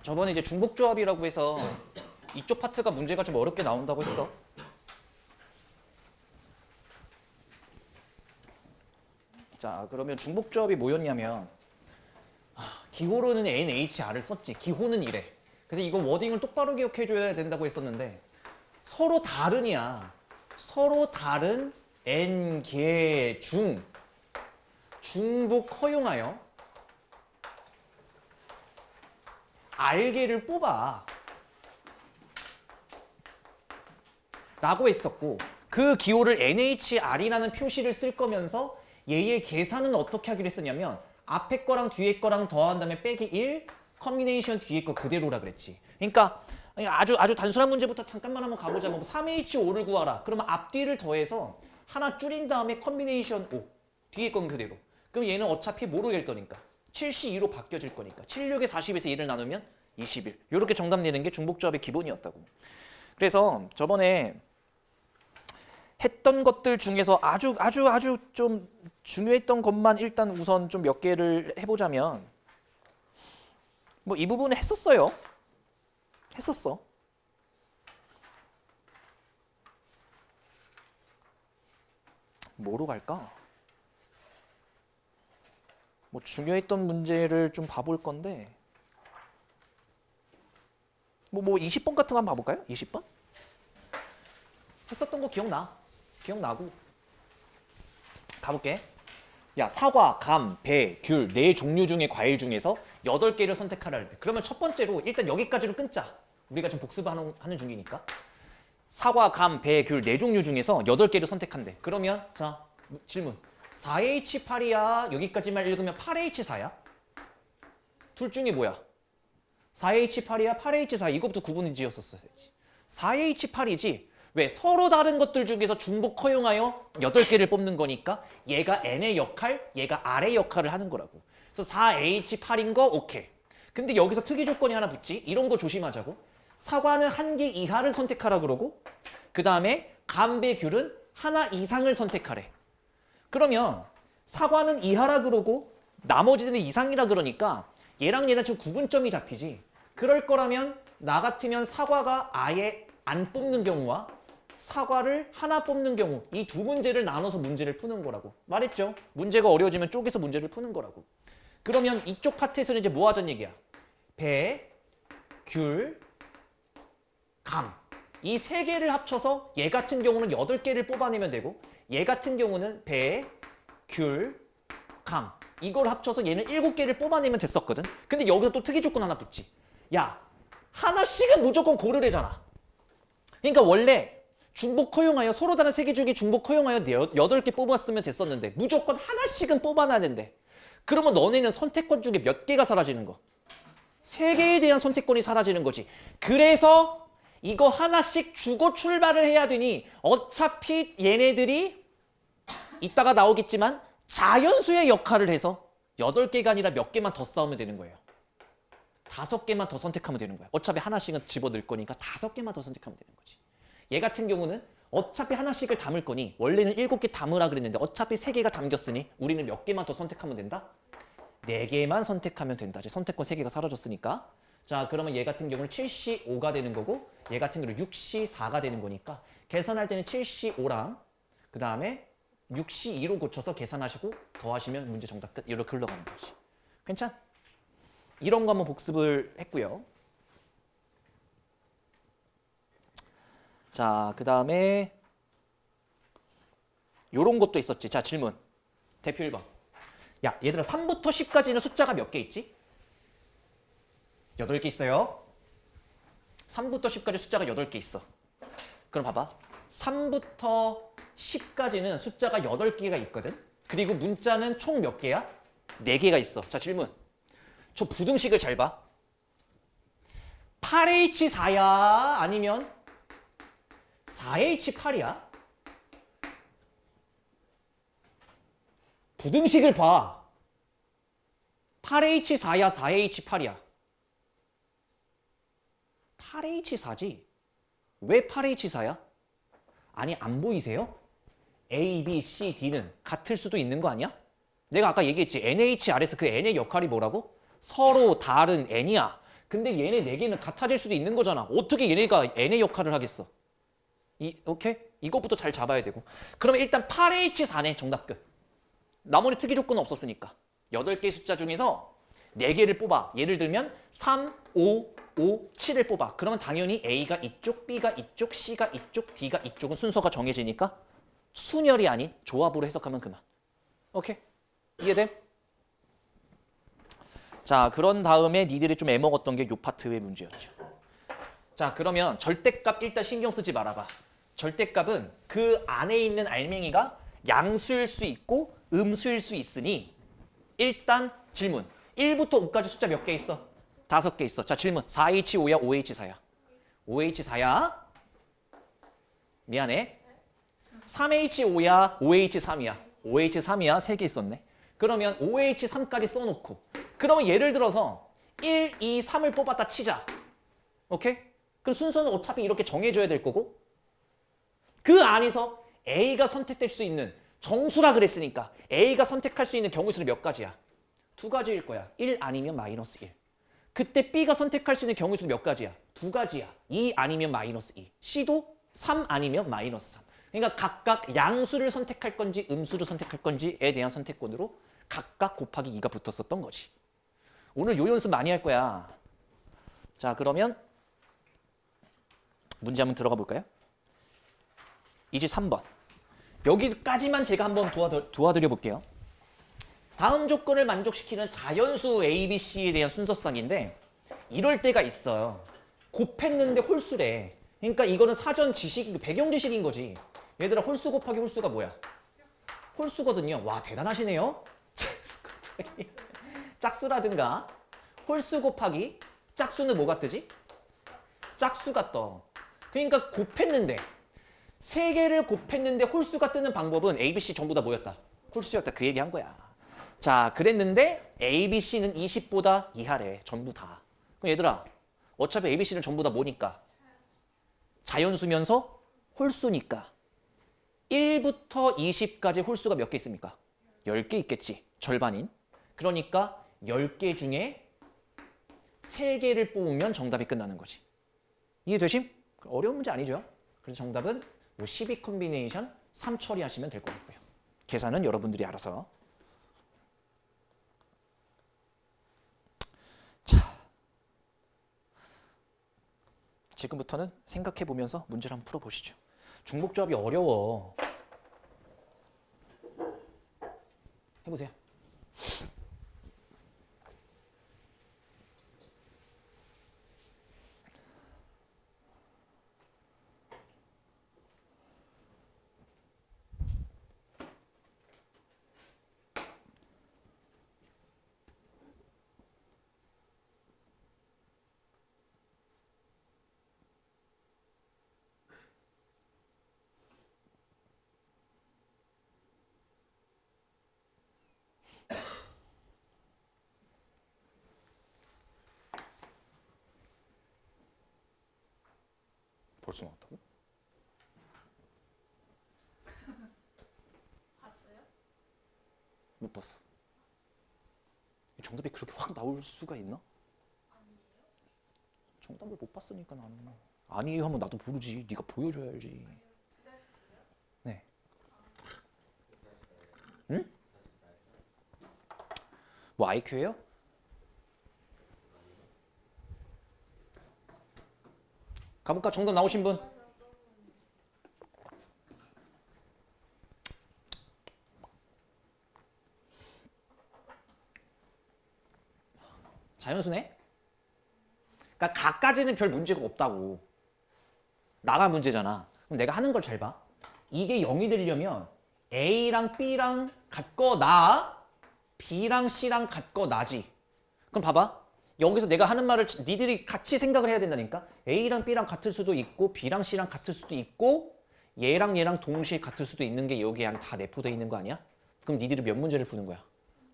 저번에 이제 중복조합이라고 해서 이쪽 파트가 문제가 좀 어렵게 나온다고 했어. 자, 그러면 중복조합이 뭐였냐면 기호로는 NHR을 썼지. 기호는 이래. 그래서 이거 워딩을 똑바로 기억해줘야 된다고 했었는데 서로 다른이야. 서로 다른 N개 중 중복 허용하여 R개를 뽑아 라고 했었고 그 기호를 NHR이라는 표시를 쓸 거면서 얘의 계산은 어떻게 하기로 했었냐면 앞에 거랑 뒤에 거랑 더한 다음에 빼기 1 커뮤니케이션 뒤에 거 그대로라 그랬지. 그러니까 아주 단순한 문제부터 잠깐만 한번 가보자면 3H5를 구하라. 그러면 앞뒤를 더해서 하나 줄인 다음에 커뮤니케이션 5 뒤에 건 그대로. 그럼 얘는 어차피 모르게 될 거니까 7C2로 바뀌어질 거니까 76에 40에서 1을 나누면 21. 이렇게 정답 내는 게 중복조합의 기본이었다고. 그래서 저번에 했던 것들 중에서 아주 좀 중요했던 것만 일단 우선 좀 몇 개를 해보자면 뭐 이 부분은 했었어요. 했었어. 뭐로 갈까? 뭐 중요했던 문제를 좀 봐볼 건데 뭐 20번 같은 거 한번 봐볼까요? 20번? 했었던 거 기억나고 가볼게. 야, 사과, 감, 배, 귤 네 종류 중의 과일 중에서 8개를 선택하라 할 때 그러면 첫 번째로 일단 여기까지로 끊자. 우리가 지금 복습하는 중이니까 사과, 감, 배, 귤 네 종류 중에서 8개를 선택한대. 그러면 자 질문 4H8이야 여기까지만 읽으면 8H4야? 둘 중에 뭐야? 4H8이야 8H4 이것부터 구분을 지었었어야지. 4H8이지 왜? 서로 다른 것들 중에서 중복 허용하여 8개를 뽑는 거니까 얘가 N의 역할, 얘가 R의 역할을 하는 거라고. 그래서 4H8인 거 오케이. 근데 여기서 특이 조건이 하나 붙지? 이런 거 조심하자고. 사과는 1개 이하를 선택하라 그러고 그 다음에 감배 귤은 하나 이상을 선택하래. 그러면 사과는 이하라 그러고 나머지는 이상이라 그러니까 얘랑 지금 구분점이 잡히지. 그럴 거라면 나 같으면 사과가 아예 안 뽑는 경우와 사과를 하나 뽑는 경우 이 두 문제를 나눠서 문제를 푸는 거라고 말했죠. 문제가 어려워지면 쪼개서 문제를 푸는 거라고. 그러면 이쪽 파트에서는 이제 뭐 하자는 얘기야? 배, 귤, 감 이 세 개를 합쳐서 얘 같은 경우는 8개를 뽑아내면 되고 얘 같은 경우는 배, 귤, 감 이걸 합쳐서 얘는 7개를 뽑아내면 됐었거든. 근데 여기서 또 특이 조건 하나 붙지. 야, 하나씩은 무조건 고르래잖아. 그러니까 원래 중복 허용하여 서로 다른 3개 중에 중복 허용하여 8개 뽑았으면 됐었는데 무조건 하나씩은 뽑아놔야 된대. 그러면 너네는 선택권 중에 몇 개가 사라지는 거? 3개에 대한 선택권이 사라지는 거지. 그래서 이거 하나씩 주고 출발을 해야 되니 어차피 얘네들이 이따가 나오겠지만 자연수의 역할을 해서 8개가 아니라 몇 개만 더 싸우면 되는 거예요. 5개만 더 선택하면 되는 거야. 어차피 하나씩은 집어넣을 거니까 5개만 더 선택하면 되는 거지. 얘 같은 경우는 어차피 하나씩을 담을 거니 원래는 7개 담으라 그랬는데 어차피 3개가 담겼으니 우리는 몇 개만 더 선택하면 된다? 4개만 선택하면 된다. 이제 선택권 3개가 사라졌으니까. 자, 그러면 얘 같은 경우는 7C5가 되는 거고 얘 같은 경우는 6C4가 되는 거니까 계산할 때는 7C5랑 그 다음에 6C2로 고쳐서 계산하시고 더하시면 문제 정답 끝. 이렇게 흘러가는 거지. 괜찮? 이런 거 한번 복습을 했고요. 자, 그 다음에 요런 것도 있었지. 자, 질문. 대표 1번. 야, 얘들아 3부터 10까지는 숫자가 몇 개 있지? 8개 있어요. 3부터 10까지 숫자가 8개 있어. 그럼 봐봐. 3부터 10까지는 숫자가 8개가 있거든. 그리고 문자는 총 몇 개야? 4개가 있어. 자, 질문. 저 부등식을 잘 봐. 8H4야? 아니면 4H8이야? 부등식을 봐. 8H4야? 4H8이야? 8H4지. 왜 8H4야? 아니, 안 보이세요? A, B, C, D는 같을 수도 있는 거 아니야? 내가 아까 얘기했지. NHR에서 그 N의 역할이 뭐라고? 서로 다른 N이야. 근데 얘네 4개는 같아질 수도 있는 거잖아. 어떻게 얘네가 n의 역할을 하겠어? 오케이? 이것부터 잘 잡아야 되고. 그러면 일단 8H4네. 정답 끝. 나머지 특이 조건은 없었으니까. 8개의 숫자 중에서 4개를 뽑아. 예를 들면 3, 5, 7을 뽑아. 그러면 당연히 A가 이쪽, B가 이쪽, C가 이쪽, D가 이쪽은 순서가 정해지니까 순열이 아닌 조합으로 해석하면 그만. 오케이? 이해됨? 자, 그런 다음에 니들이 좀 애먹었던 게 요 파트의 문제였죠. 자, 그러면 절대값 일단 신경 쓰지 말아봐. 절대값은 그 안에 있는 알맹이가 양수일 수 있고 음수일 수 있으니 일단 질문. 1부터 5까지 숫자 몇 개 있어? 5개 있어. 자, 질문. 4H5야, 5H4야? 5H4야? 미안해. 3H5야, 5H3이야? 5H3이야? 3개 있었네. 그러면 5H3까지 써놓고 그러면 예를 들어서 1, 2, 3을 뽑았다 치자. 오케이? 그럼 순서는 어차피 이렇게 정해줘야 될 거고 그 안에서 A가 선택될 수 있는 정수라 그랬으니까 A가 선택할 수 있는 경우 수는 몇 가지야? 2가지일 거야. 1 아니면 마이너스 1. 그때 B가 선택할 수 있는 경우 수는 몇 가지야? 2가지야. 2 아니면 마이너스 2. C도 3 아니면 마이너스 3. 그러니까 각각 양수를 선택할 건지 음수를 선택할 건지에 대한 선택권으로 각각 곱하기 2가 붙었었던 거지. 오늘 요 연습 많이 할 거야. 자, 그러면 문제 한번 들어가 볼까요? 이제 3번. 여기까지만 제가 한번 도와드려 볼게요. 다음 조건을 만족시키는 자연수 A, B, C에 대한 순서상인데 이럴 때가 있어요. 곱했는데 홀수래. 그러니까 이거는 사전 지식, 배경 지식인 거지. 얘들아, 홀수 곱하기 홀수가 뭐야? 홀수거든요. 와, 대단하시네요. 짝수라든가 홀수 곱하기 짝수는 뭐가 뜨지? 짝수가 떠. 그러니까 곱했는데 3개를 곱했는데 홀수가 뜨는 방법은 A, B, C 전부 다 뭐였다? 홀수였다. 그 얘기 한 거야. 자, 그랬는데 A, B, C는 20보다 이하래. 전부 다. 그럼 얘들아, 어차피 A, B, C는 전부 다 뭐니까? 자연수면서 홀수니까 1부터 20까지 홀수가 몇 개 있습니까? 10개 있겠지. 절반인. 그러니까 10개 중에 3개를 뽑으면 정답이 끝나는 거지. 이해되심? 어려운 문제 아니죠? 그래서 정답은 12 컨비네이션 3 처리하시면 될 것 같고요. 계산은 여러분들이 알아서. 자, 지금부터는 생각해보면서 문제를 한번 풀어보시죠. 중복조합이 어려워. 해보세요. 벌써 나왔다고? 봤어요? 못 봤어. 정답이 그렇게 확 나올 수가 있나? 아니에요? 정답을 못 봤으니까 나는. 아니에요 하면 나도 모르지. 네가 보여줘야지. 투자했어요? 네. 응? 뭐 IQ예요? 가볼까? 정답 나오신 분? 자연수네? 그러니까 각까지는 별 문제가 없다고. 나가 문제잖아. 그럼 내가 하는 걸 잘 봐. 이게 0이 되려면 A랑 B랑 같거나 B랑 C랑 같거나지. 그럼 봐봐. 여기서 내가 하는 말을 니들이 같이 생각을 해야 된다니까. A랑 B랑 같을 수도 있고 B랑 C랑 같을 수도 있고 얘랑 얘랑 동시에 같을 수도 있는 게 여기 안에 다 내포되어 있는 거 아니야? 그럼 니들이 몇 문제를 푸는 거야?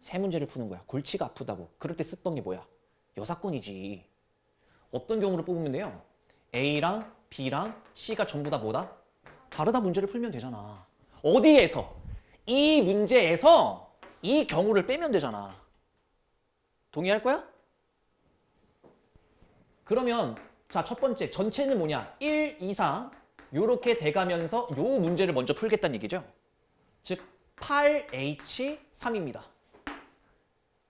3문제를 푸는 거야. 골치가 아프다고. 그럴 때 쓰던 게 뭐야? 여사건이지. 어떤 경우를 뽑으면 돼요? A랑 B랑 C가 전부 다 뭐다? 다르다 문제를 풀면 되잖아. 어디에서? 이 문제에서 이 경우를 빼면 되잖아. 동의할 거야? 그러면 자, 첫 번째 전체는 뭐냐? 1 이상 요렇게 돼가면서 요 문제를 먼저 풀겠다는 얘기죠. 즉 8H3입니다.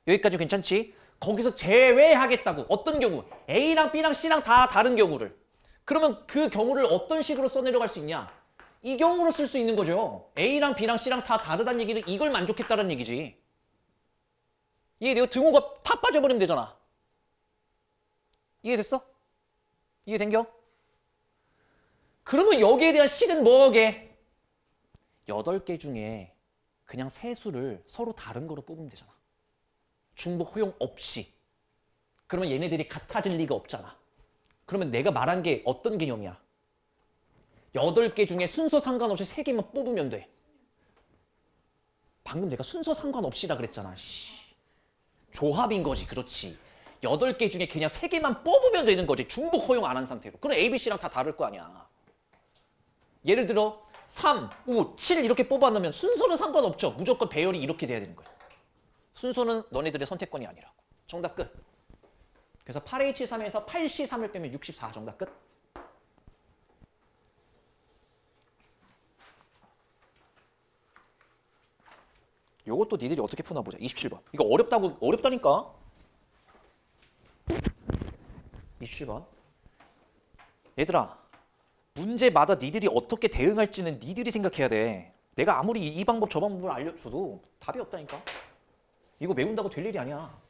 여기까지 괜찮지? 거기서 제외하겠다고. 어떤 경우? A랑 B랑 C랑 다 다른 경우를. 그러면 그 경우를 어떤 식으로 써내려갈 수 있냐? 이 경우로 쓸 수 있는 거죠. A랑 B랑 C랑 다 다르다는 얘기는 이걸 만족했다는 얘기지. 이해돼요? 등호가 다 빠져버리면 되잖아. 이해됐어? 이해된겨? 그러면 여기에 대한 식은 뭐게? 8개 중에 그냥 세 수를 서로 다른 거로 뽑으면 되잖아. 중복 허용 없이. 그러면 얘네들이 같아질 리가 없잖아. 그러면 내가 말한 게 어떤 개념이야? 8개 중에 순서 상관없이 3개만 뽑으면 돼. 방금 내가 순서 상관없이라 그랬잖아. 조합인 거지. 그렇지. 8개 중에 그냥 3개만 뽑으면 되는 거지. 중복 허용 안 한 상태로. 그럼 A, B, C랑 다 다를 거 아니야. 예를 들어 3, 5, 7 이렇게 뽑아놓으면 순서는 상관없죠. 무조건 배열이 이렇게 돼야 되는 거야. 순서는 너네들의 선택권이 아니라고. 정답 끝. 그래서 8H3에서 8C3을 빼면 64. 정답 끝. 요것도 니들이 어떻게 푸나 보자. 27번. 이거 어렵다니까. 27번. 얘들아, 문제마다 니들이 어떻게 대응할지는 니들이 생각해야 돼. 내가 아무리 이 방법 저 방법을 알려줘도 답이 없다니까. 이거 외운다고 될 일이 아니야.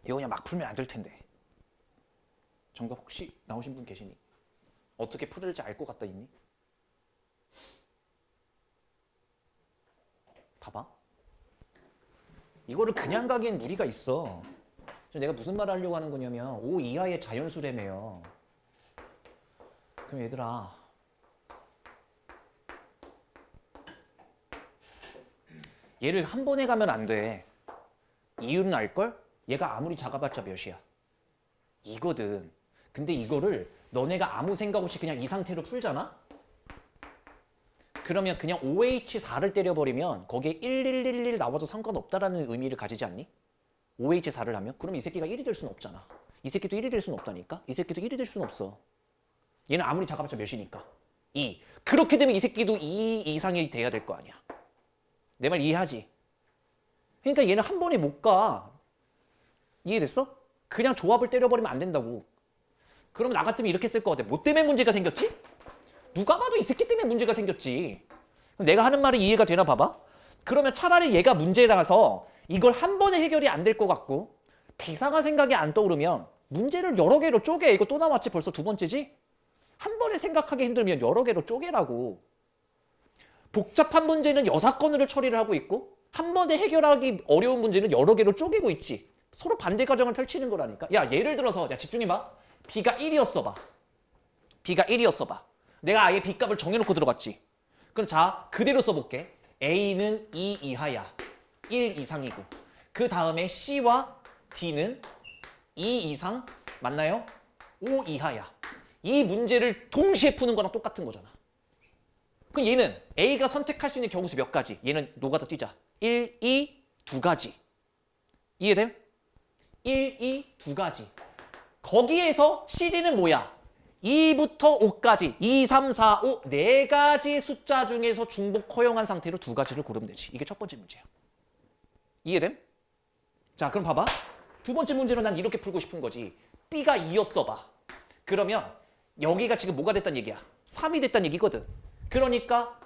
이거 그냥 막 풀면 안 될 텐데. 정답 혹시 나오신 분 계시니? 어떻게 풀을지 알 것 같다 있니? 봐봐. 이거를 그냥 가기엔 무리가 있어. 내가 무슨 말을 하려고 하는 거냐면 5 이하의 자연수래매요. 그럼 얘들아, 얘를 한 번에 가면 안 돼. 이유는 알걸? 얘가 아무리 작아봤자 몇이야? 이거든. 근데 이거를 너네가 아무 생각 없이 그냥 이 상태로 풀잖아? 그러면 그냥 OH4를 때려버리면 거기에 1111 나와도 상관없다라는 의미를 가지지 않니? OH4를 하면? 그럼 이 새끼가 1이 될 수는 없잖아. 이 새끼도 1이 될 수는 없다니까? 이 새끼도 1이 될 수는 없어. 얘는 아무리 작아봤자 몇이니까? 2. 그렇게 되면 이 새끼도 2 이상이 돼야 될 거 아니야. 내 말 이해하지? 그러니까 얘는 한 번에 못 가. 이해됐어? 그냥 조합을 때려버리면 안 된다고. 그러면 나 같으면 이렇게 쓸 것 같아. 뭐 때문에 문제가 생겼지? 누가 봐도 이 새끼 때문에 문제가 생겼지. 그럼 내가 하는 말이 이해가 되나 봐봐. 그러면 차라리 얘가 문제라서 이걸 한 번에 해결이 안 될 것 같고 비상한 생각이 안 떠오르면 문제를 여러 개로 쪼개. 이거 또 나왔지? 벌써 두 번째지? 한 번에 생각하기 힘들면 여러 개로 쪼개라고. 복잡한 문제는 여사건으로 처리를 하고 있고 한 번에 해결하기 어려운 문제는 여러 개로 쪼개고 있지. 서로 반대 과정을 펼치는 거라니까. 야, 예를 들어서 야, 집중해봐. B가 1이었어 봐. B가 1이었어 봐. 내가 아예 B 값을 정해놓고 들어갔지. 그럼 자, 그대로 써볼게. A는 2 이하야. 1 이상이고. 그 다음에 C와 D는 2 이상 맞나요? 5 이하야. 이 문제를 동시에 푸는 거랑 똑같은 거잖아. 그럼 얘는 A가 선택할 수 있는 경우수 몇 가지? 얘는 노가다 뛰자. 1, 2, 두 가지. 이해됨? 1, 2 두 가지. 거기에서 CD는 뭐야? 2부터 5까지 2, 3, 4, 5 네 가지 숫자 중에서 중복 허용한 상태로 두 가지를 고르면 되지. 이게 첫 번째 문제야. 이해됨? 자, 그럼 봐봐. 두 번째 문제로 난 이렇게 풀고 싶은 거지. B가 2였어 봐. 그러면 여기가 지금 뭐가 됐단 얘기야? 3이 됐단 얘기거든. 그러니까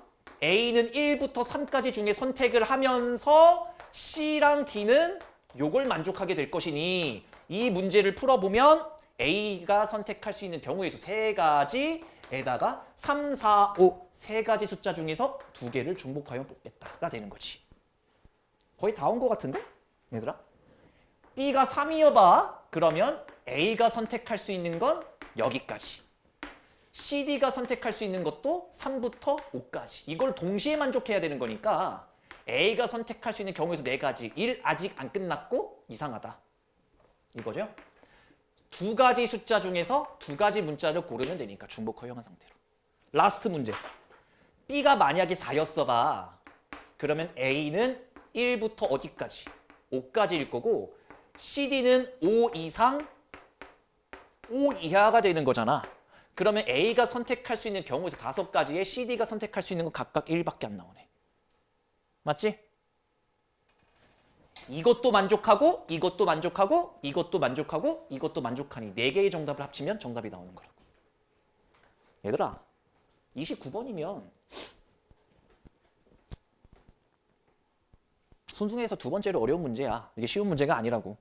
A는 1부터 3까지 중에 선택을 하면서 C랑 D는 요걸 만족하게 될 것이니 이 문제를 풀어보면 A가 선택할 수 있는 경우의 수 3가지에다가 3, 4, 5 세 가지 숫자 중에서 두 개를 중복하여 뽑겠다가 되는 거지. 거의 다 온 것 같은데? 얘들아? B가 3이어봐. 그러면 A가 선택할 수 있는 건 여기까지. CD가 선택할 수 있는 것도 3부터 5까지. 이걸 동시에 만족해야 되는 거니까 A가 선택할 수 있는 경우에서 네 가지. 1 아직 안 끝났고 이상하다. 이거죠? 두 가지 숫자 중에서 두 가지 문자를 고르면 되니까 중복 허용한 상태로. 라스트 문제. B가 만약에 4였어 봐. 그러면 A는 1부터 어디까지? 5까지일 거고 CD는 5 이상 5 이하가 되는 거잖아. 그러면 A가 선택할 수 있는 경우에서 5가지에 CD가 선택할 수 있는 건 각각 1밖에 안 나오네. 맞지? 이것도 만족하고 이것도 만족하고 이것도 만족하고 이것도 만족하니 4개의 정답을 합치면 정답이 나오는 거라고. 얘들아 29번이면 순수해서 두 번째로 어려운 문제야. 이게 쉬운 문제가 아니라고.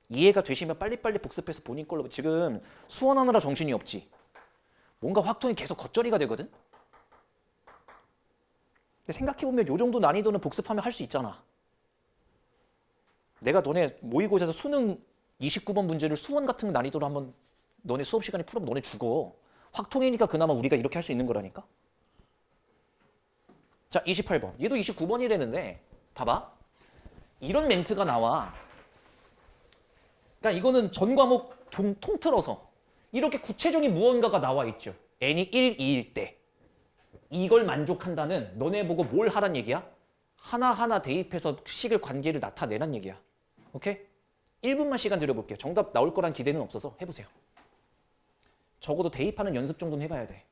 이해가 되시면 빨리빨리 복습해서 본인 걸로. 지금 수원하느라 정신이 없지. 뭔가 확통이 계속 겉절이가 되거든. 근데 생각해보면 요 정도 난이도는 복습하면 할 수 있잖아. 내가 너네 모의고사에서 수능 29번 문제를 수원 같은 난이도로 한번 너네 수업 시간에 풀어보면 너네 죽어. 확통이니까 그나마 우리가 이렇게 할 수 있는 거라니까. 자, 28번. 얘도 29번이라는데 봐봐. 이런 멘트가 나와. 그러니까 이거는 전 과목 통틀어서 이렇게 구체적인 무언가가 나와 있죠. n이 1, 2일 때 이걸 만족한다는 너네 보고 뭘 하란 얘기야? 하나하나 대입해서 식을 관계를 나타내란 얘기야. 오케이? 1분만 시간 들여볼게요. 정답 나올 거란 기대는 없어서 해보세요. 적어도 대입하는 연습 정도는 해봐야 돼.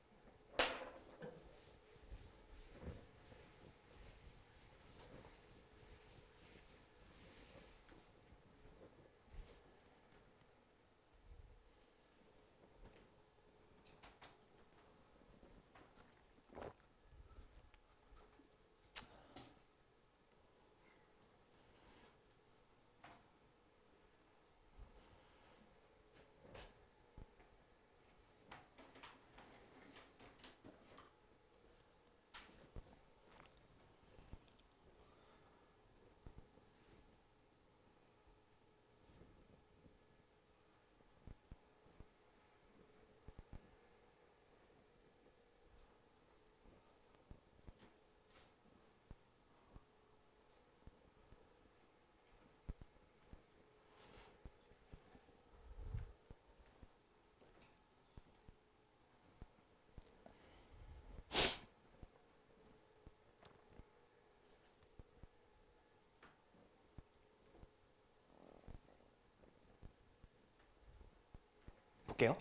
볼게요.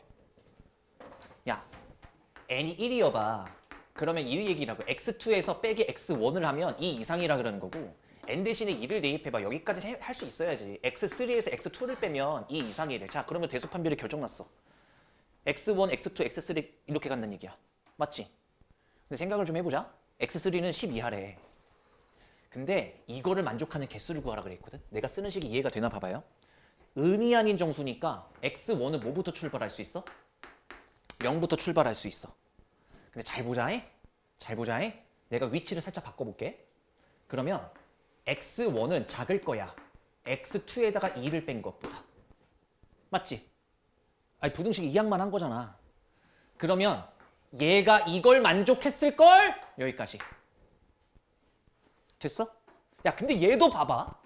야, n이 1이어봐. 그러면 이 얘기라고. x2에서 빼기 x1을 하면 2 이상이라 그러는 거고 n 대신에 2를 대입해봐. 여기까지 할 수 있어야지. x3에서 x2를 빼면 2 이상이래. 자, 그러면 대소판별이 결정났어. x1, x2, x3 이렇게 간다는 얘기야. 맞지? 근데 생각을 좀 해보자. x3는 10 이하래. 근데 이거를 만족하는 개수를 구하라 그랬거든. 내가 쓰는 식이 이해가 되나 봐봐요. 음이 아닌 정수니까 x1은 뭐부터 출발할 수 있어? 0부터 출발할 수 있어. 근데 잘 보자잉? 잘 보자잉? 내가 위치를 살짝 바꿔볼게. 그러면 x1은 작을 거야. x2에다가 2를 뺀 것보다. 맞지? 아니 부등식 이항만 한 거잖아. 그러면 얘가 이걸 만족했을걸? 여기까지. 됐어? 야 근데 얘도 봐봐.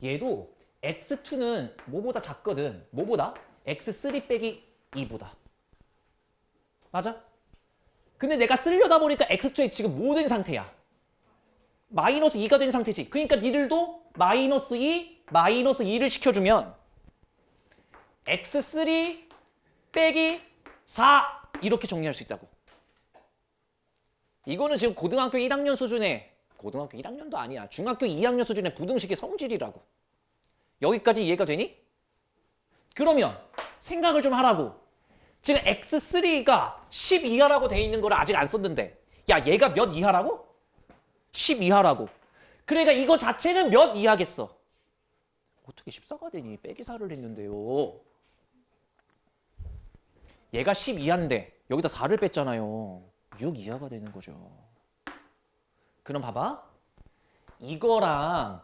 얘도 x2는 뭐보다 작거든. 뭐보다? x3 빼기 2보다. 맞아? 근데 내가 쓰려다 보니까 x2에 지금 뭐 된 상태야? 마이너스 2가 된 상태지. 그러니까 니들도 마이너스 2, 마이너스 2를 시켜주면 x3 빼기 4 이렇게 정리할 수 있다고. 이거는 지금 고등학교 1학년 수준의, 고등학교 1학년도 아니야, 중학교 2학년 수준의 부등식의 성질이라고. 여기까지 이해가 되니? 그러면 생각을 좀 하라고. 지금 x3가 10 이하라고 돼 있는 거를 아직 안 썼는데, 야 얘가 몇 이하라고? 10 이하라고. 그러니까 이거 자체는 몇 이하겠어? 어떻게 14가 되니? 빼기 4를 했는데요. 얘가 10 이하인데 여기다 4를 뺐잖아요. 6 이하가 되는 거죠. 그럼 봐봐. 이거랑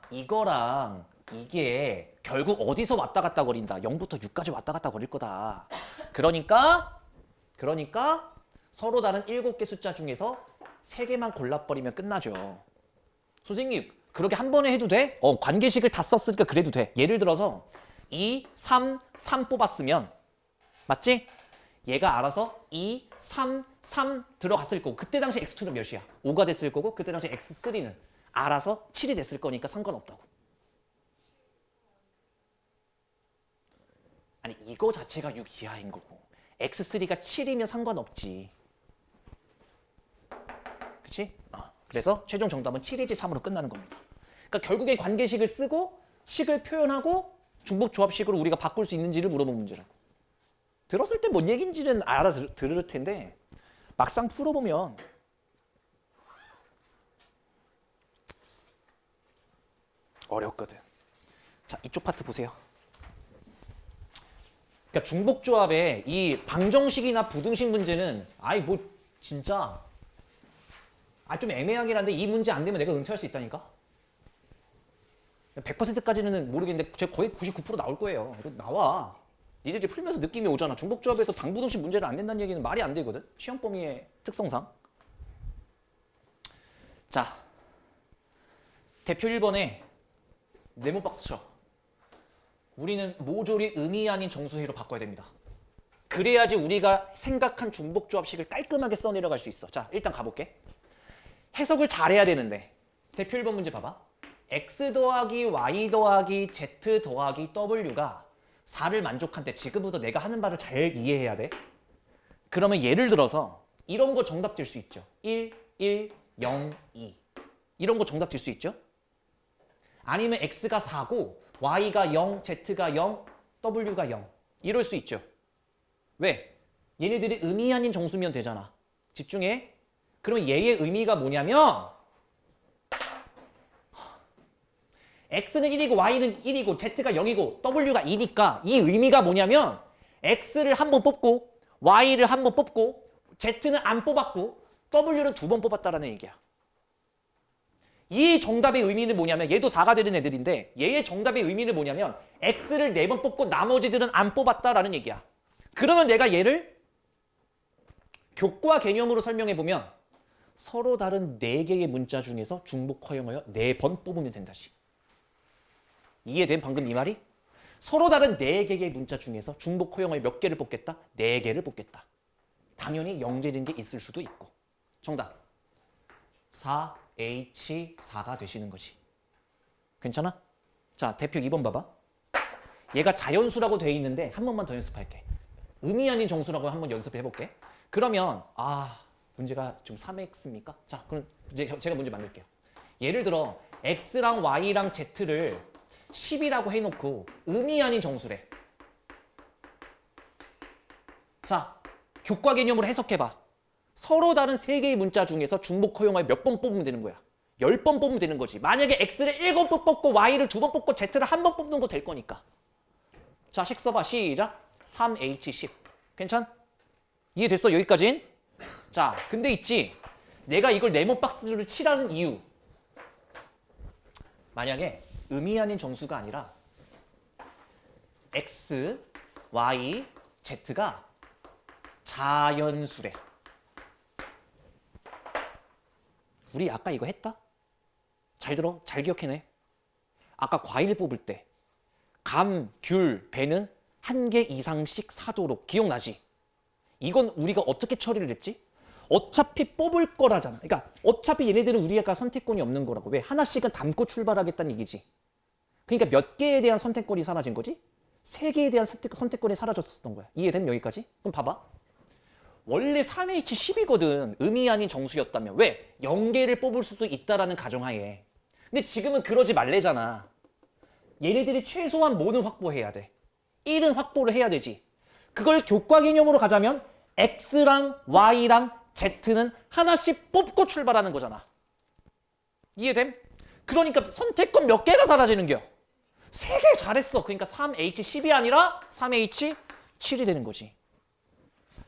이게 결국 어디서 왔다 갔다 거린다. 0부터 6까지 왔다 갔다 거릴 거다. 그러니까 서로 다른 7개 숫자 중에서 3개만 골라버리면 끝나죠. 선생님 그렇게 한 번에 해도 돼? 관계식을 다 썼으니까 그래도 돼. 예를 들어서 2, 3, 3 뽑았으면 맞지? 얘가 알아서 2, 3, 3 들어갔을 거고, 그때 당시 x2는 몇이야? 5가 됐을 거고, 그때 당시 x3는 알아서 7이 됐을 거니까 상관없다고. 아니 이거 자체가 6 이하인 거고 x3가 7이면 상관없지. 그치? 그래서 최종 정답은 7이지 3으로 끝나는 겁니다. 그러니까 결국에 관계식을 쓰고 식을 표현하고 중복조합식으로 우리가 바꿀 수 있는지를 물어본 문제라고. 들었을 때 뭔 얘기인지는 알아들을 텐데 막상 풀어보면 어렵거든. 자, 이쪽 파트 보세요. 그러니까 중복조합의 이 방정식이나 부등식 문제는 아이 뭐 진짜 좀 애매하긴 한데 이 문제 안 되면 내가 은퇴할 수 있다니까? 100%까지는 모르겠는데 제가 거의 99% 나올 거예요. 이거 나와. 니들이 풀면서 느낌이 오잖아. 중복조합에서 방부등식 문제를 안 낸다는 얘기는 말이 안 되거든. 시험 범위의 특성상. 자, 대표 1번에 네모 박스 쳐. 우리는 모조리 의미 아닌 정수회로 바꿔야 됩니다. 그래야지 우리가 생각한 중복조합식을 깔끔하게 써내려갈 수 있어. 자, 일단 가볼게. 해석을 잘해야 되는데 대표 1번 문제 봐봐. x 더하기 y 더하기 z 더하기 w가 4를 만족한데 지금부터 내가 하는 말을 잘 이해해야 돼. 그러면 예를 들어서 이런 거 정답 될 수 있죠. 1, 1, 0, 2 이런 거 정답 될 수 있죠. 아니면 x가 4고 y가 0, z가 0, w가 0 이럴 수 있죠. 왜? 얘네들이 의미 아닌 정수면 되잖아. 집중해. 그러면 얘의 의미가 뭐냐면 x는 1이고 y는 1이고 z가 0이고 w가 2니까 이 의미가 뭐냐면 x를 한 번 뽑고 y를 한 번 뽑고 z는 안 뽑았고 w는 2번 뽑았다라는 얘기야. 이 정답의 의미는 뭐냐면 얘도 4가 되는 애들인데 얘의 정답의 의미는 뭐냐면 x를 4번 뽑고 나머지들은 안 뽑았다라는 얘기야. 그러면 내가 얘를 교과 개념으로 설명해보면 서로 다른 4개의 문자 중에서 중복 허용하여 4번 뽑으면 된다시. 이해된 방금 이 말이? 서로 다른 4개의 문자 중에서 중복 허용하여 몇 개를 뽑겠다? 4개를 뽑겠다. 당연히 0되는 게 있을 수도 있고. 정답 4H4가 되시는 거지. 괜찮아? 자, 대표 2번 봐봐. 얘가 자연수라고 돼 있는데 한 번만 더 연습할게. 의미 아닌 정수라고 한번 연습해 볼게. 그러면 문제가 좀 3x입니까? 자, 그럼 이제 제가 문제 만들게요. 예를 들어 x랑 y랑 z를 10이라고 해놓고 의미 아닌 정수래. 자, 교과 개념으로 해석해봐. 서로 다른 3개의 문자 중에서 중복 허용하여 몇 번 뽑으면 되는 거야? 10번 뽑으면 되는 거지. 만약에 x를 7번 뽑고 y를 2번 뽑고 z를 한 번 뽑는 거 될 거니까. 자, 식 써봐. 시작. 3H10. 괜찮? 이해됐어? 여기까진? 자, 근데 있지. 내가 이걸 네모 박스를 칠하는 이유. 만약에 의미 아닌 정수가 아니라 x, y, z가 자연수래. 우리 아까 이거 했다? 잘 들어. 잘 기억해내. 아까 과일 뽑을 때 감, 귤, 배는 1개 이상씩 사도록. 기억나지? 이건 우리가 어떻게 처리를 했지? 어차피 뽑을 거라잖아. 그러니까 어차피 얘네들은 우리가 선택권이 없는 거라고. 왜? 하나씩은 담고 출발하겠다는 얘기지. 그러니까 몇 개에 대한 선택권이 사라진 거지? 세 개에 대한 선택권이 사라졌었던 거야. 이해됨 여기까지? 그럼 봐봐. 원래 3H10이거든. 의미 아닌 정수였다면. 왜? 0개를 뽑을 수도 있다라는 가정하에. 근데 지금은 그러지 말래잖아. 얘네들이 최소한 뭐는 확보해야 돼? 1은 확보를 해야 되지. 그걸 교과 개념으로 가자면 X랑 Y랑 Z는 하나씩 뽑고 출발하는 거잖아. 이해됨? 그러니까 선택권 몇 개가 사라지는 겨? 3개 잘했어. 그러니까 3H10이 아니라 3H7이 되는 거지.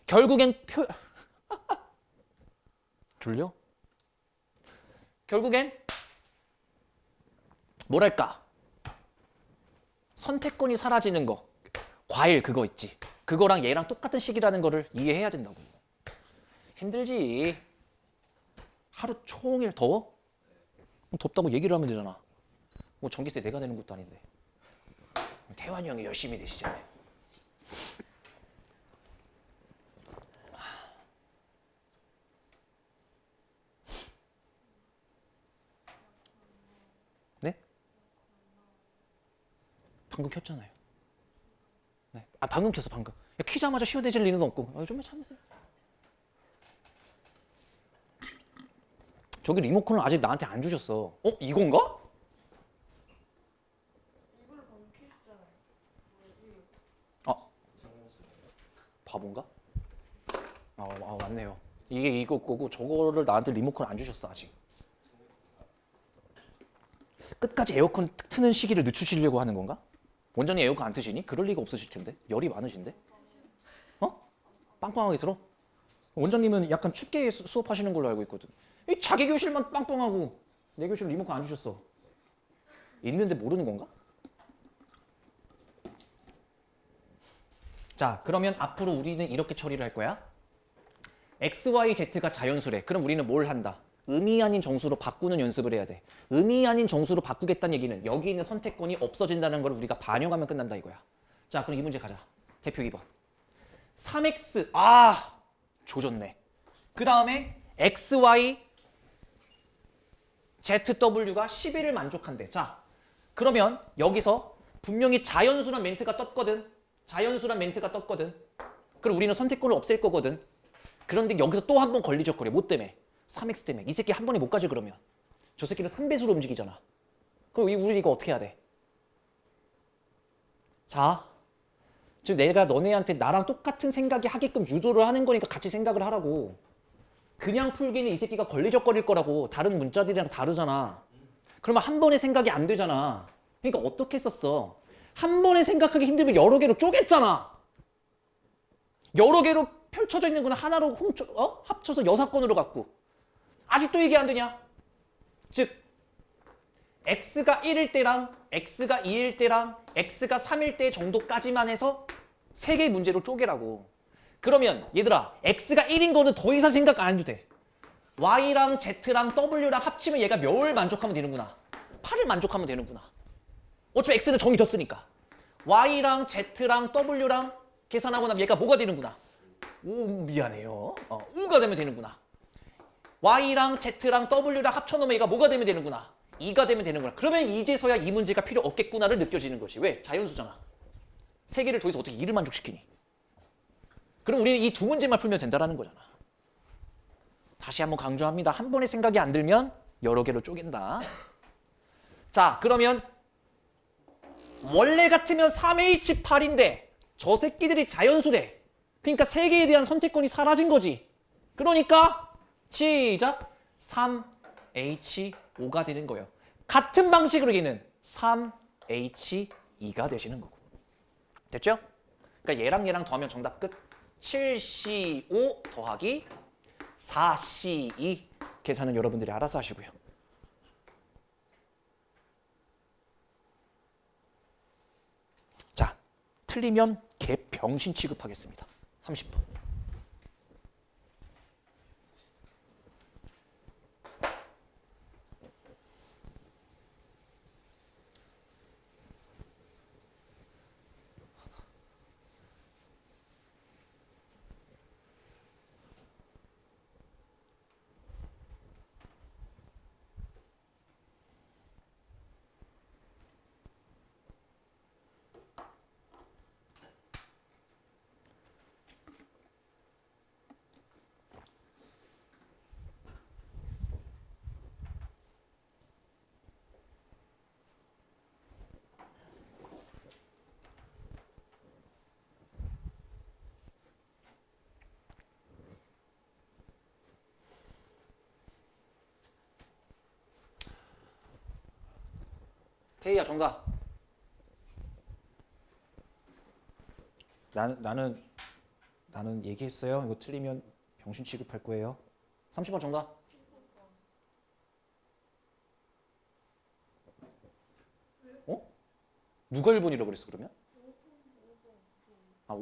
결국엔 졸려? 결국엔 뭐랄까? 선택권이 사라지는 거. 과일 그거 있지. 그거랑 얘랑 똑같은 식이라는 거를 이해해야 된다고. 힘들지. 하루 종일 더워? 덥다고 얘기를 하면 되잖아. 뭐 전기세 내가 내는 것도 아닌데. 태환이 형이 열심히 내시잖아요. 네? 방금 켰잖아요. 네. 아 방금 켰어 방금. 야, 키자마자 쉬어내질 리는 없고. 좀만 참으세요. 저기 리모컨을 아직 나한테 안 주셨어. 이건가? 이걸로 방금 켜셨잖아요. 바본가? 맞네요. 이게 이거 거고 저거를 나한테 리모컨 안 주셨어 아직. 끝까지 에어컨 트는 시기를 늦추시려고 하는 건가? 원장님 에어컨 안 트시니? 그럴 리가 없으실 텐데. 열이 많으신데? 빵빵하게 들어? 원장님은 약간 춥게 수업하시는 걸로 알고 있거든. 이 자기 교실만 빵빵하고 내 교실 리모컨 안 주셨어. 있는데 모르는 건가? 자, 그러면 앞으로 우리는 이렇게 처리를 할 거야. X, Y, Z가 자연수래. 그럼 우리는 뭘 한다? 의미 아닌 정수로 바꾸는 연습을 해야 돼. 의미 아닌 정수로 바꾸겠다는 얘기는 여기 있는 선택권이 없어진다는 걸 우리가 반영하면 끝난다 이거야. 자, 그럼 이 문제 가자. 대표 2번. 3X, 조졌네. 그 다음에 X, Y, ZW가 11을 만족한대. 자, 그러면 여기서 분명히 자연수란 멘트가 떴거든. 자연수란 멘트가 떴거든. 그럼 우리는 선택권을 없앨 거거든. 그런데 여기서 또 한 번 걸리적거려. 뭐 때문에? 3X 때문에. 이 새끼 한 번에 못 가지 그러면. 저 새끼는 3배수로 움직이잖아. 그럼 우리 이거 어떻게 해야 돼? 자, 지금 내가 너네한테 나랑 똑같은 생각이 하게끔 유도를 하는 거니까 같이 생각을 하라고. 그냥 풀기는 이 새끼가 걸리적거릴 거라고. 다른 문자들이랑 다르잖아. 그러면 한 번에 생각이 안 되잖아. 그러니까 어떻게 했었어? 한 번에 생각하기 힘들면 여러 개로 쪼갰잖아. 여러 개로 펼쳐져 있는 건 하나로 합쳐서 여사건으로 갖고. 아직도 이게 안 되냐? 즉 X가 1일 때랑 X가 2일 때랑 X가 3일 때 정도까지만 해서 세 개의 문제로 쪼개라고. 그러면 얘들아 X가 1인 거는 더 이상 생각 안 해도 돼. Y랑 Z랑 W랑 합치면 얘가 몇을 만족하면 되는구나. 8을 만족하면 되는구나. 어차피 X는 정해졌으니까. Y랑 Z랑 W랑 계산하고 나면 얘가 뭐가 되는구나. 미안해요. 5가 되면 되는구나. Y랑 Z랑 W랑 합쳐놓으면 얘가 뭐가 되면 되는구나. 2가 되면 되는구나. 그러면 이제서야 이 문제가 필요 없겠구나를 느껴지는 것이. 왜? 자연수잖아. 세 개를 더해서 어떻게 2를 만족시키니? 그럼 우리는 이 두 문제만 풀면 된다는 거잖아. 다시 한번 강조합니다. 한 번에 생각이 안 들면 여러 개로 쪼갠다. 자, 그러면 원래 같으면 3H8인데 저 새끼들이 자연수래. 그러니까 세 개에 대한 선택권이 사라진 거지. 그러니까 시작! 3H5가 되는 거예요. 같은 방식으로 얘는 3H2가 되시는 거고. 됐죠? 그러니까 얘랑 더하면 정답 끝. 7C5 더하기 4C2 계산은 여러분들이 알아서 하시고요. 자, 틀리면 개병신 취급하겠습니다. 30번. 태희야 정답. 나는 얘기했어요. 이거 틀리면 병신 취급할 거예요. 30번 정답. 어? 누가 1번이라고 그랬어 그러면? 아,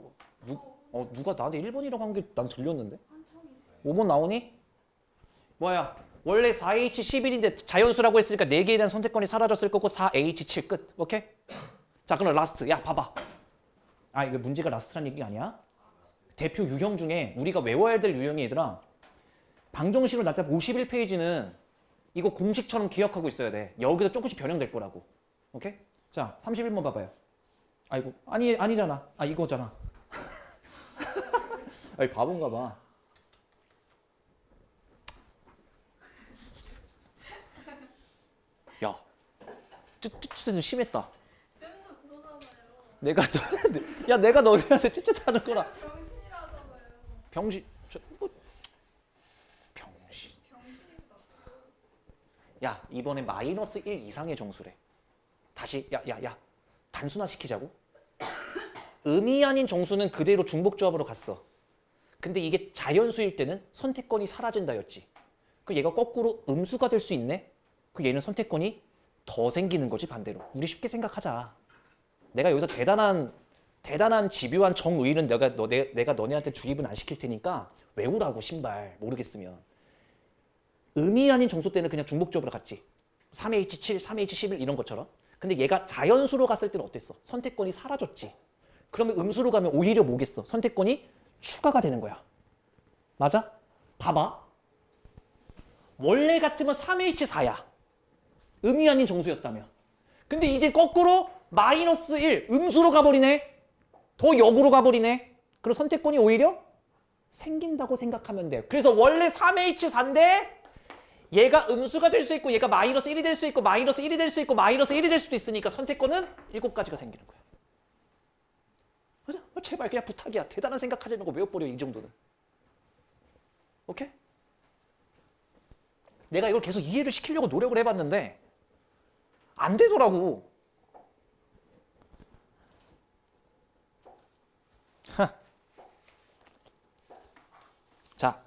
누가 나한테 1번이라고 한 게 난 들렸는데? 5번 나오니? 뭐야? 원래 4H11인데 자연수라고 했으니까 4개에 대한 선택권이 사라졌을 거고 4H7 끝. 오케이? 자, 그럼 라스트. 야, 봐봐. 아, 이거 문제가 라스트란 얘기가 아니야? 대표 유형 중에 우리가 외워야 될 유형이 얘들아. 방정식으로 나타 51페이지는 이거 공식처럼 기억하고 있어야 돼. 여기서 조금씩 변형될 거라고. 오케이? 자, 31번 봐봐요. 아이고, 아니잖아. 아, 이거잖아. 아이, 바본가 봐. 야, 쯧쯧쯧 심했다. 쌤도 그러잖아요. 내가 너희한테 쯧쯧하는 거라. 병신이라잖아요. 병신. 병신이다. 야, 이번에 마이너스 1 이상의 정수래. 다시, 야. 단순화시키자고? 의미 아닌 정수는 그대로 중복조합으로 갔어. 근데 이게 자연수일 때는 선택권이 사라진다였지. 그 얘가 거꾸로 음수가 될 수 있네? 그 얘는 선택권이 더 생기는 거지 반대로. 우리 쉽게 생각하자. 내가 여기서 대단한 집요한 정의는 내가 너네한테 주입은 안 시킬 테니까 외우라고 신발 모르겠으면. 의미 아닌 정수 때는 그냥 중복조합으로 갔지. 3H7, 3H11 이런 것처럼. 근데 얘가 자연수로 갔을 때는 어땠어? 선택권이 사라졌지. 그러면 음수로 가면 오히려 뭐겠어? 선택권이 추가가 되는 거야. 맞아? 봐봐. 원래 같으면 3H4야. 의미 아닌 정수였다면. 근데 이제 거꾸로 마이너스 1 음수로 가버리네. 더 역으로 가버리네. 그럼 선택권이 오히려 생긴다고 생각하면 돼요. 그래서 원래 3H4인데 얘가 음수가 될 수 있고 얘가 마이너스 1이 될 수 있고 마이너스 1이 될 수 있고 마이너스 1이 될 수도 있으니까 선택권은 7가지가 생기는 거야. 맞아? 제발 그냥 부탁이야. 대단한 생각하지 말고 외워버려 이 정도는. 오케이? 내가 이걸 계속 이해를 시키려고 노력을 해봤는데 안 되더라고. 자,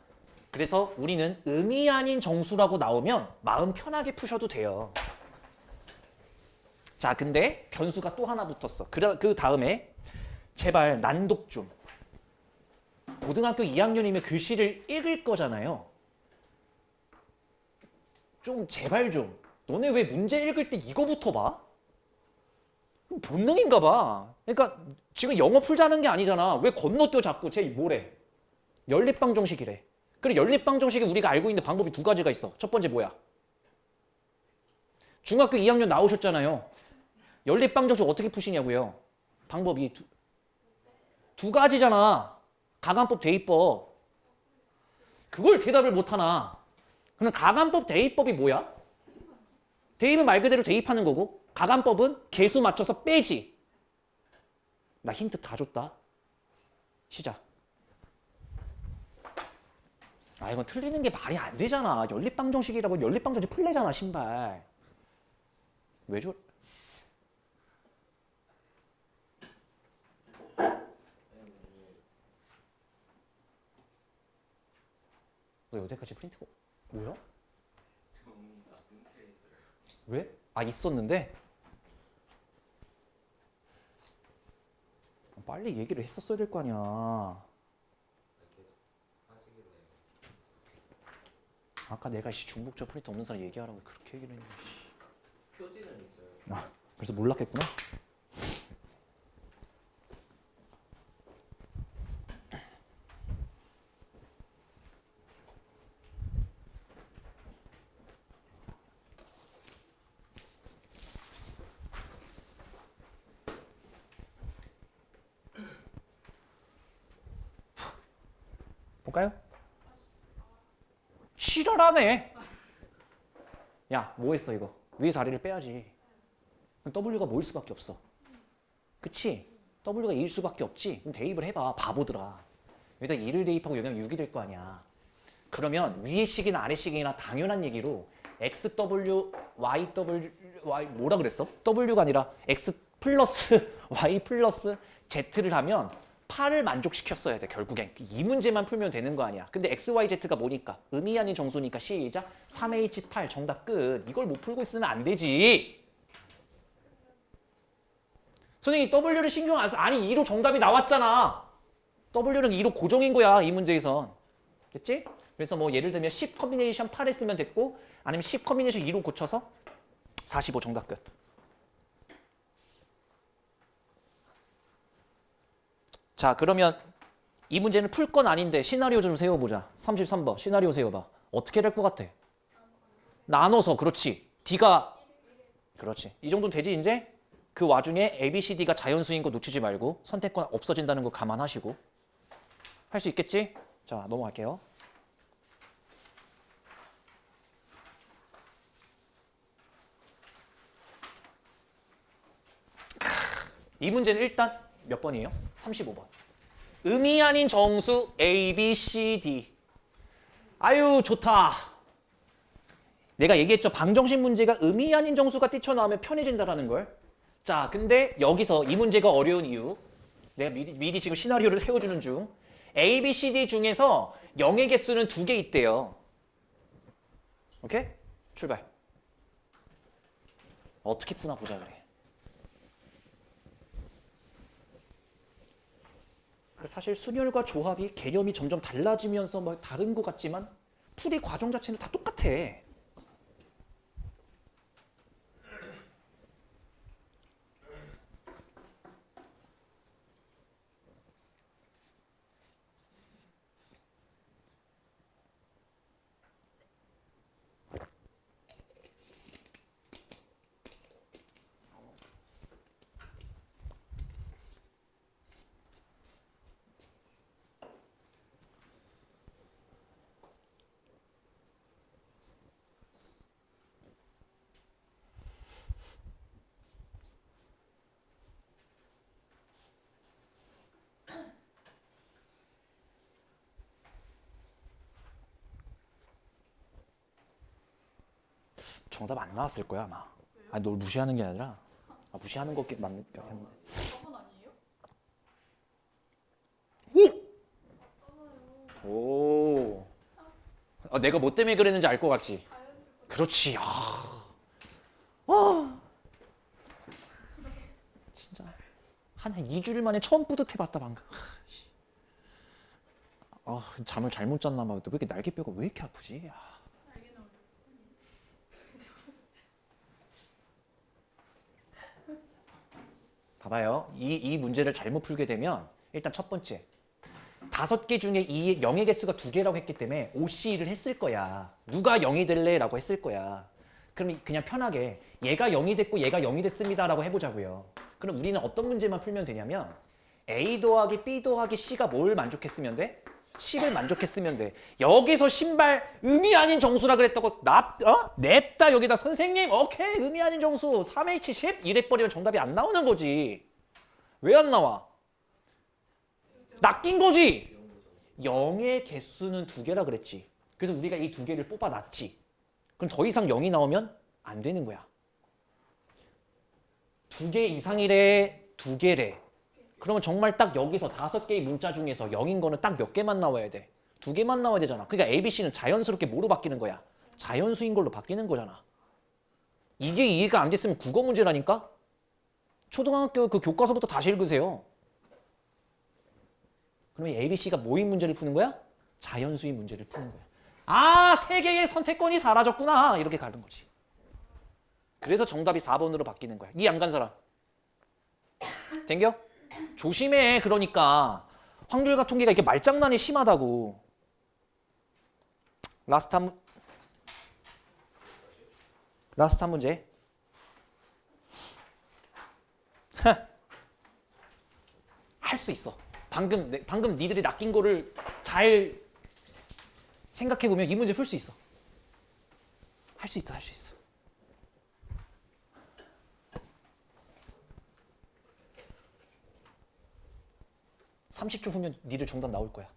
그래서 우리는 의미 아닌 정수라고 나오면 마음 편하게 푸셔도 돼요. 자, 근데 변수가 또 하나 붙었어. 그 다음에 제발 난독 좀. 고등학교 2학년이면 글씨를 읽을 거잖아요. 좀 제발 좀. 너네 왜 문제 읽을 때 이거부터 봐? 본능인가 봐. 그러니까 지금 영어 풀자는 게 아니잖아. 왜 건너뛰어 자꾸. 쟤 뭐래? 연립방정식이래. 그래, 연립방정식이 우리가 알고 있는 방법이 2가지가 있어. 첫 번째 뭐야? 중학교 2학년 나오셨잖아요. 연립방정식 어떻게 푸시냐고요? 방법이 두 가지잖아. 가관법, 대입법. 그걸 대답을 못하나. 그럼 가관법, 대입법이 뭐야? 대입은 말 그대로 대입하는 거고 가관법은 개수 맞춰서 빼지. 나 힌트 다 줬다. 시작. 아, 이건 틀리는 게 말이 안 되잖아. 연립방정식이라고 연립방정식 풀래잖아, 신발. 왜 줘? 너 여태까지 프린트가 뭐야? 왜? 아, 있었는데? 빨리 얘기를 했었어야 될 거 아니야. 아까 내가 중복적 프린트 없는 사람 얘기하라고 그렇게 얘기를 했는데. 표지는 있어요. 아, 그래서 몰랐겠구나. 볼까요? 지랄하네. 야, 뭐 했어 이거? 위에서 아래를 빼야지. 그럼 W가 뭐일 수밖에 없어. 그치? W가 2일 수밖에 없지? 그럼 대입을 해봐. 바보들아. 여기다 2를 대입하고 여기는 6이 될 거 아니야. 그러면 위의 식이나 아래 식이나 당연한 얘기로 XW, Y 뭐라 그랬어? W가 아니라 X 플러스 Y 플러스 Z를 하면 8을 만족시켰어야 돼 결국엔. 이 문제만 풀면 되는 거 아니야. 근데 XYZ가 뭐니까? 의미 아닌 정수니까 시작. 3H8 정답 끝. 이걸 못 풀고 있으면 안 되지. 선생님 W를 신경 안 써. 아니 2로 정답이 나왔잖아. W는 2로 고정인 거야 이 문제에선. 됐지? 그래서 뭐 예를 들면 10 커비네이션 8 했으면 됐고 아니면 10 커비네이션 2로 고쳐서 45 정답 끝. 자 그러면 이 문제는 풀 건 아닌데 시나리오 좀 세워보자. 33번 시나리오 세워봐. 어떻게 될 것 같아? 나눠서 그렇지. D가 그렇지. 이 정도는 되지 이제? 그 와중에 A, B, C, D가 자연수인 거 놓치지 말고 선택권 없어진다는 거 감안하시고 할 수 있겠지? 자 넘어갈게요. 이 문제는 일단 몇 번이에요? 35번. 의미 아닌 정수 A, B, C, D. 아유 좋다. 내가 얘기했죠. 방정식 문제가 의미 아닌 정수가 뛰쳐나오면 편해진다라는 걸. 자 근데 여기서 이 문제가 어려운 이유. 내가 미리 지금 시나리오를 세워주는 중. A, B, C, D 중에서 0의 개수는 2개 있대요. 오케이? 출발. 어떻게 푸나 보자 그래. 사실 순열과 조합이 개념이 점점 달라지면서 뭐 다른 것 같지만 풀이 과정 자체는 다 똑같아. 정답 안 나왔을 거야 아마. 아니 널 무시하는 게 아니라 무시하는 것 맞는 것 같은데. 저건 아니에요? 맞잖아요. 오. 내가 뭐 때문에 그랬는지 알 것 같지? 자연스럽게. 그렇지. 진짜 한 2주일 만에 처음 뿌듯해봤다 방금. 잠을 잘못 잤나 봐. 왜 이렇게 날개뼈가 왜 이렇게 아프지? 알게 나오죠. 봐봐요. 이 문제를 잘못 풀게 되면 일단 첫 번째 5개 중에 이 0의 개수가 2개라고 했기 때문에 OC를 했을 거야. 누가 0이 될래? 라고 했을 거야. 그럼 그냥 편하게 얘가 0이 됐고 얘가 0이 됐습니다 라고 해보자고요. 그럼 우리는 어떤 문제만 풀면 되냐면 A 더하기 B 더하기 C가 뭘 만족했으면 돼? 10을 만족했으면 돼. 여기서 신발 의미 아닌 정수라 그랬다고 냅다 여기다 선생님 오케이 의미 아닌 정수 3H10 이래버리면 정답이 안 나오는 거지. 왜 안 나와? 낚인 거지. 0의 개수는 2개라 그랬지. 그래서 우리가 이 2개를 뽑아놨지. 그럼 더 이상 0이 나오면 안 되는 거야. 2개 이상이래, 2개래. 그러면 정말 딱 여기서 5개의 문자 중에서 0인 거는 딱 몇 개만 나와야 돼? 2개만 나와야 되잖아. 그러니까 A, B, C는 자연스럽게 뭐로 바뀌는 거야? 자연수인 걸로 바뀌는 거잖아. 이게 이해가 안 됐으면 국어 문제라니까? 초등학교 그 교과서부터 다시 읽으세요. 그러면 A, B, C가 뭐인 문제를 푸는 거야? 자연수인 문제를 푸는 거야. 3개의 선택권이 사라졌구나. 이렇게 가는 거지. 그래서 정답이 4번으로 바뀌는 거야. 이 안 간 사람. 댕겨? 조심해. 그러니까 확률과 통계가 이게 말장난이 심하다고. 라스트 한 문제. 할 수 있어. 방금 니들이 낚인 거를 잘 생각해보면 이 문제 풀 수 있어. 할 수 있어, 할 수 있어. (30초) 후면 니들 정답 나올 거야.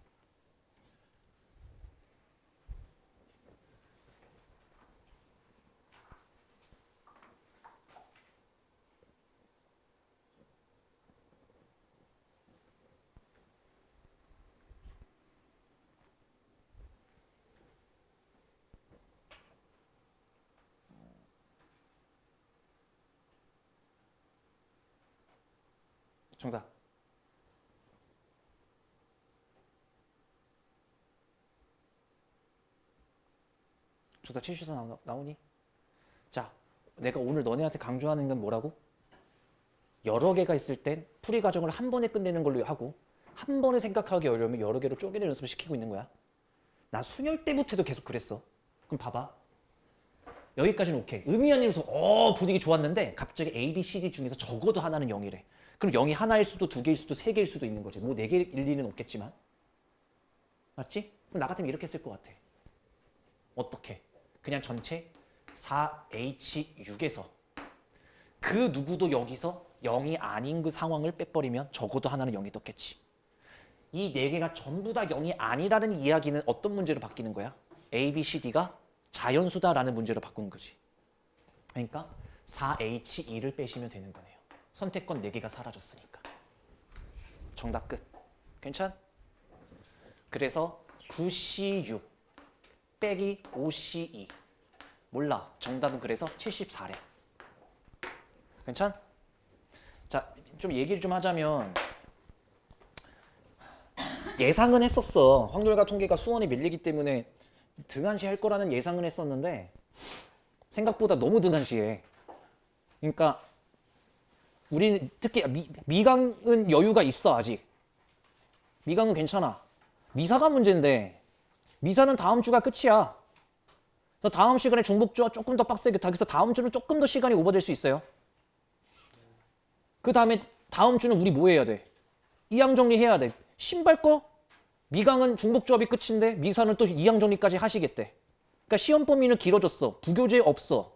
정답. 정답 74 나오니? 자, 내가 오늘 너네한테 강조하는 건 뭐라고? 여러 개가 있을 땐 풀이 과정을 한 번에 끝내는 걸로 하고 한 번에 생각하기 어려우면 여러 개로 쪼개는 연습을 시키고 있는 거야. 나 순혈 때부터도 계속 그랬어. 그럼 봐봐. 여기까지는 오케이. 의미연이로서 분위기 좋았는데 갑자기 A, B, C, D 중에서 적어도 하나는 0이래. 그럼 0이 하나일 수도 두 개일 수도 세 개일 수도 있는 거지. 뭐 네 개일 리는 없겠지만. 맞지? 그럼 나 같으면 이렇게 쓸 것 같아. 어떻게? 그냥 전체 4H6에서 그 누구도 여기서 0이 아닌 그 상황을 빼버리면 적어도 하나는 0이 떴겠지. 이 네 개가 전부 다 0이 아니라는 이야기는 어떤 문제로 바뀌는 거야? A, B, C, D가 자연수다라는 문제로 바꾸는 거지. 그러니까 4H2를 빼시면 되는 거네요. 선택권 4개가 사라졌으니까. 정답 끝. 괜찮? 그래서 9C6 빼기 5C2 몰라. 정답은 그래서 74래. 괜찮? 자, 좀 얘기를 좀 하자면 예상은 했었어. 확률과 통계가 수원에 밀리기 때문에 등한시 할 거라는 예상은 했었는데 생각보다 너무 등한시해. 그러니까 우리는 특히 미강은 여유가 있어. 아직 미강은 괜찮아. 미사가 문제인데 미사는 다음 주가 끝이야. 그래서 다음 시간에 중복주와 조금 더 빡세게 타기서 다음 주는 조금 더 시간이 오버될 수 있어요. 그 다음에 다음 주는 우리 뭐 해야 돼? 이항 정리해야 돼. 신발 거? 미강은 중복조합이 끝인데 미사는 또 이항 정리까지 하시겠대. 그러니까 시험 범위는 길어졌어. 부교재 없어.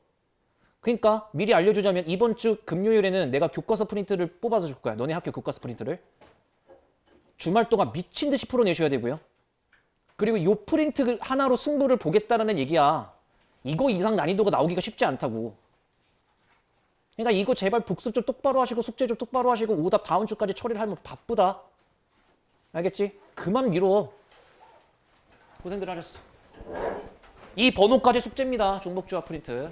그러니까 미리 알려주자면 이번 주 금요일에는 내가 교과서 프린트를 뽑아서 줄 거야. 너네 학교 교과서 프린트를. 주말 동안 미친 듯이 풀어내셔야 되고요. 그리고 요 프린트 하나로 승부를 보겠다라는 얘기야. 이거 이상 난이도가 나오기가 쉽지 않다고. 그러니까 이거 제발 복습 좀 똑바로 하시고 숙제 좀 똑바로 하시고 오답 다음 주까지 처리를 하면 바쁘다. 알겠지? 그만 미뤄. 고생들 하셨어. 이 번호까지 숙제입니다. 중복조합 프린트.